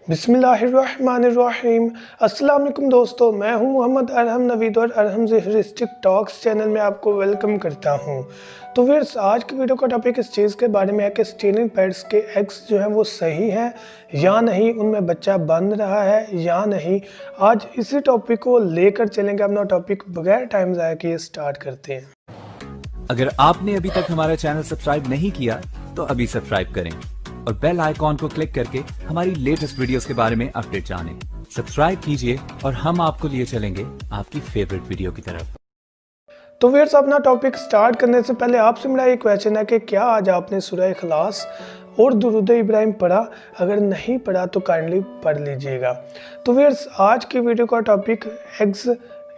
बिस्मिल्लाहिर्रहमानिर्रहीम। अस्सलाम वालेकुम दोस्तों, मैं हूं मोहम्मद अरहम नवीद और अरहम ज़िहरिस्टिक टॉक्स चैनल में आपको वेलकम करता हूं। तो व्यूअर्स, आज की वीडियो का टॉपिक इस चीज़ के बारे में है कि स्टेनिंग पैड्स के एग्स जो हैं वो सही हैं या नहीं, उनमें बच्चा बन रहा है या नहीं। आज इसी टॉपिक को लेकर चलेंगे। अपना टॉपिक बगैर टाइम ज़ाया किए स्टार्ट करते हैं। अगर आपने अभी तक हमारा चैनल सब्सक्राइब नहीं किया तो अभी सब्सक्राइब करें और बेल आइकॉन को क्लिक करके हमारी लेटेस्ट वीडियोस के बारे में अपडेट जानें। सब्सक्राइब कीजिए और हम आपको लिए चलेंगे आपकी फेवरेट वीडियो की तरफ। तो व्यूअर्स, अपना टॉपिक स्टार्ट करने से पहले आपसे मेरा एक क्वेश्चन है कि क्या आज आपने सूरह इखलास और दुरूद इब्राहिम पढ़ा? अगर नहीं पढ़ा तो काइंडली पढ़ लीजिएगा। तो व्यूअर्स, आज की वीडियो का टॉपिक एग्स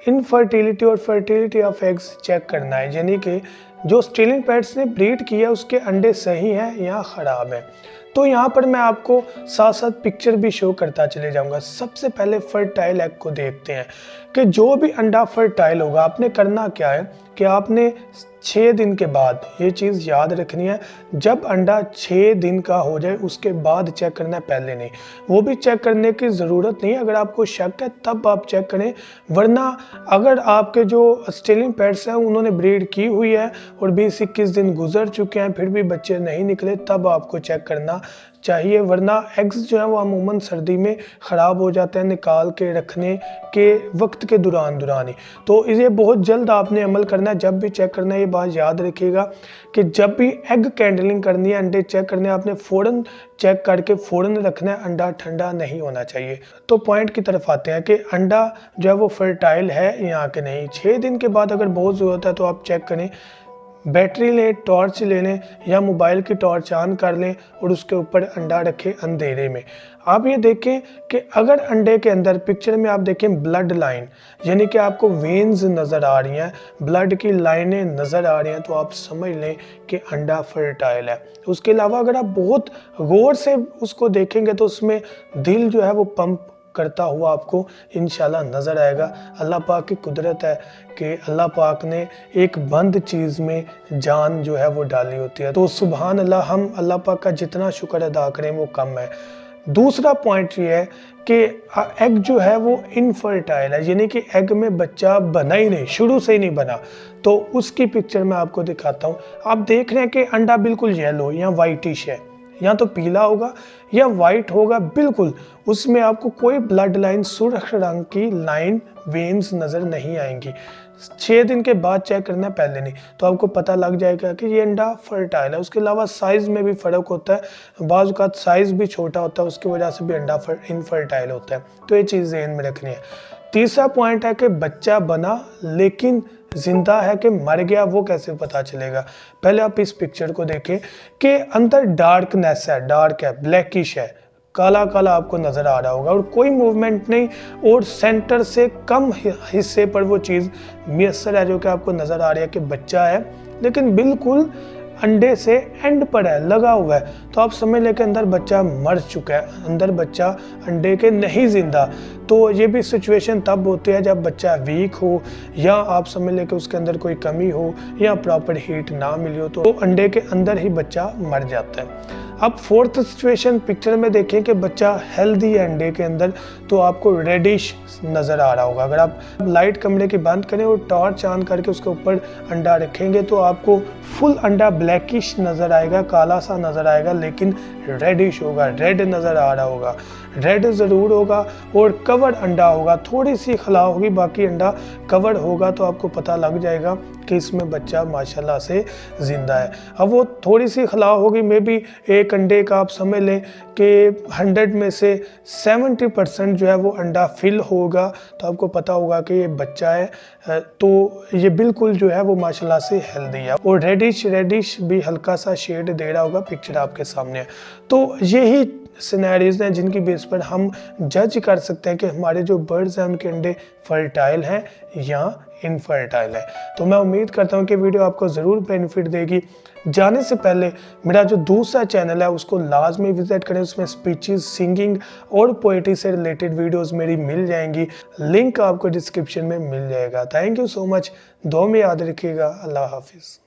इनफर्टिलिटी और फर्टिलिटी ऑफ एग्स चेक करना है, यानी कि जो स्टेनिंग पैड्स ने ब्रीड किया उसके अंडे सही हैं या ख़राब हैं। तो यहाँ पर मैं आपको साथ साथ पिक्चर भी शो करता चले जाऊँगा। सबसे पहले फर्टाइल एग को देखते हैं कि जो भी अंडा फर्टाइल होगा, आपने करना क्या है कि आपने 6 दिन के बाद, ये चीज़ याद रखनी है, जब अंडा 6 दिन का हो जाए उसके बाद चेक करना है, पहले नहीं। वो भी चेक करने की ज़रूरत नहीं है, अगर आपको शक है तब आप चेक करें। वरना अगर आपके जो स्टेनिंग पैड्स हैं उन्होंने ब्रीड की हुई है और 20-21 दिन गुजर चुके हैं फिर भी बच्चे नहीं निकले, तब आपको चेक करना चाहिए। वरना एग्स जो है वो अमूमन सर्दी में ख़राब हो जाते हैं निकाल के रखने के वक्त के दौरान ही। तो इसे बहुत जल्द आपने अमल करना है। जब भी चेक करना है ये बात याद रखिएगा कि जब भी एग कैंडलिंग करनी है, अंडे चेक करने हैं, आपने फ़ौरन चेक करके फ़ौरन रखना है। अंडा ठंडा नहीं होना चाहिए। तो पॉइंट की तरफ आते हैं कि अंडा जो है वो फर्टाइल है या कि नहीं। 6 दिन के बाद अगर बहुत ज़रूरत है तो आप चेक करें। बैटरी लें, टॉर्च ले लें या मोबाइल की टॉर्च ऑन कर लें और उसके ऊपर अंडा रखें अंधेरे में। आप ये देखें कि अगर अंडे के अंदर पिक्चर में आप देखें ब्लड लाइन, यानी कि आपको वेन्स नज़र आ रही हैं, ब्लड की लाइनें नज़र आ रही हैं, तो आप समझ लें कि अंडा फर्टाइल है। उसके अलावा अगर आप बहुत गौर से उसको देखेंगे तो उसमें दिल जो है वो पंप करता हुआ आपको इंशाल्लाह नज़र आएगा। अल्लाह पाक की कुदरत है कि अल्लाह पाक ने एक बंद चीज़ में जान जो है वो डाली होती है। तो सुभान अल्लाह, हम अल्लाह पाक का जितना शुक्र अदा करें वो कम है। दूसरा पॉइंट ये है कि एग जो है वो इनफर्टाइल है, यानी कि एग में बच्चा बना ही नहीं, शुरू से ही नहीं बना। तो उसकी पिक्चर मैं आपको दिखाता हूँ। आप देख रहे हैं कि अंडा बिल्कुल येलो या वाइटिश है, या तो पीला होगा या वाइट होगा, बिल्कुल उसमें आपको कोई ब्लड लाइन, सुर्ख रंग की लाइन, वेन्स नज़र नहीं आएंगी। 6 दिन के बाद चेक करना है, पहले नहीं। तो आपको पता लग जाएगा कि ये अंडा फर्टाइल है। उसके अलावा साइज़ में भी फ़र्क होता है, बाज़ औक़ात साइज़ भी छोटा होता है, उसकी वजह से भी अंडा इनफर्टाइल होता है। तो ये चीज़ ज़हन में रखनी है। तीसरा पॉइंट है कि बच्चा बना लेकिन जिंदा है कि मर गया, वो कैसे पता चलेगा? पहले आप इस पिक्चर को देखें कि अंदर डार्कनेस है, डार्क है, ब्लैकिश है, काला काला आपको नज़र आ रहा होगा और कोई मूवमेंट नहीं, और सेंटर से कम हिस्से पर वो चीज़ मुयस्सर है जो कि आपको नज़र आ रही है कि बच्चा है, लेकिन बिल्कुल अंडे से एंड पर है, लगा हुआ है। तो आप समझ लें कि अंदर बच्चा मर चुका है, अंदर बच्चा अंडे के नहीं जिंदा। तो ये भी सिचुएशन तब होती है जब बच्चा वीक हो, या आप समझ लें कि उसके अंदर कोई कमी हो या प्रॉपर हीट ना मिली हो, तो अंडे के अंदर ही बच्चा मर जाता है। अब फोर्थ सिचुएशन पिक्चर में देखें कि बच्चा हेल्दी है अंडे के अंदर, तो आपको रेडिश नज़र आ रहा होगा। अगर आप लाइट कमरे की बंद करें और टॉर्च ऑन करके उसके ऊपर अंडा रखेंगे तो आपको फुल अंडा ब्लैकिश नज़र आएगा, काला सा नज़र आएगा, लेकिन रेडिश होगा, रेड नज़र आ रहा होगा, रेड ज़रूर होगा, और कवर अंडा होगा। थोड़ी सी खला होगी, बाकी अंडा कवर होगा, तो आपको पता लग जाएगा कि इसमें बच्चा माशाल्लाह से ज़िंदा है। अब वो थोड़ी सी खला होगी, मे बी एक अंडे का आप समझ लें कि 100 में से 70% जो है वो अंडा फिल होगा, तो आपको पता होगा कि ये बच्चा है। तो ये बिल्कुल जो है वो माशाल्लाह से हेल्दी है, और रेडिश भी हल्का सा शेड दे रहा होगा, पिक्चर आपके सामने है। तो यही सिनेरियोज हैं जिनकी बेस पर हम जज कर सकते हैं कि हमारे जो बर्ड्स हैं उनके अंडे फर्टाइल हैं या इनफर्टाइल है। तो मैं उम्मीद करता हूं कि वीडियो आपको ज़रूर बेनिफिट देगी। जाने से पहले मेरा जो दूसरा चैनल है उसको लाजमी विजिट करें, उसमें स्पीचेस, सिंगिंग और पोएट्री से रिलेटेड वीडियोस मेरी मिल जाएंगी। लिंक आपको डिस्क्रिप्शन में मिल जाएगा। Thank you so much. दुआ में याद रखिएगा। अल्लाह हाफिज़।